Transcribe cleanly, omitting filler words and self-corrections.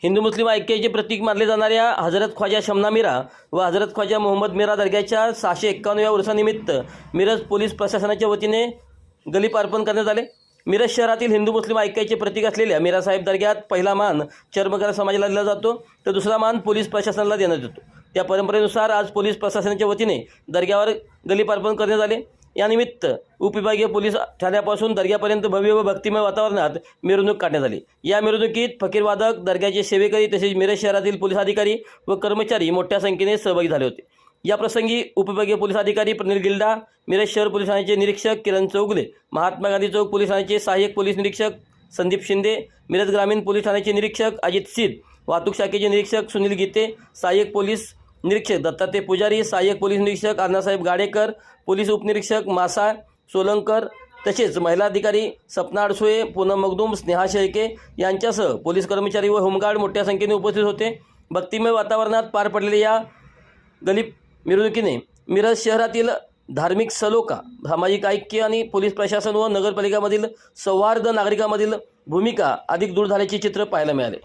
हिंदू मुस्लिम ऐक्याचे प्रतीक मानले जाणाऱ्या हजरत ख्वाजा शमना मीरा व हजरत ख्वाजा मोहम्मद मीरा दर्ग्याच्या 651व्या उरुसानिमित्त मिरज पोलीस प्रशासनाच्या वतीने गलीप अर्पण करण्यात आले। मिरज शहरातील हिंदू मुस्लिम ऐक्याचे प्रतीक असलेल्या मीरासाहेब दर्ग्यात पहिला मान चर्मकार समाजाला दिला जातो, तर दुसरा मान पोलीस प्रशासनाला देण्यात येतो। त्या परंपरेनुसार आज पोलीस प्रशासनाच्या वतीने दर्ग्यावर गलीप अर्पण करण्यात आले। यानिमित्त उपविभागीय पोलीस ठाण्यापासून दर्ग्यापर्यंत भव्य व भक्तिमय वातावरणात मिरवणूक काढण्यात आली। या मिरवणुकीत फकीरवादक, दर्ग्याचे सेवेकरी तसेच मिरज शहरातील पोलीस अधिकारी व कर्मचारी मोठ्या संख्येने सहभागी झाले होते। या प्रसंगी उपविभागीय पोलीस अधिकारी प्रनिल गिल्डा, मिरज शहर पोलीस ठाण्याचे निरीक्षक किरण चौगुले, महात्मा गांधी चौक पोलीस ठाण्याचे सहाय्यक पोलीस निरीक्षक संदीप शिंदे, मिरज ग्रामीण पोलीस ठाण्याचे निरीक्षक अजित सिद्ध, वाहतूक शाखेचे निरीक्षक सुनील गीते, सहाय्यक पोलीस निरीक्षक दत्तात्रय पुजारी, सहाय्यक पोलीस निरीक्षक अण्णासाहेब गाडेकर, पोलीस उपनिरीक्षक मासा सोलंकर तसेच महिला अधिकारी सपना अडसुळे, पूनम मगदूम, स्नेहा शेळके यांच्यासह पोलीस कर्मचारी व होमगार्ड मोठ्या संख्येने उपस्थित होते। भक्तिमय वातावरणात पार पडलेल्या या गलीप मिरवणुकीने मिरज शहरातील धार्मिक सलोखा, सामाजिक ऐक्य आणि पोलीस प्रशासन व नगरपालिकामधील सौहार्द, नागरिकांमधील भूमिका अधिक दूर झाल्याचे चित्र पाहायला मिळाले।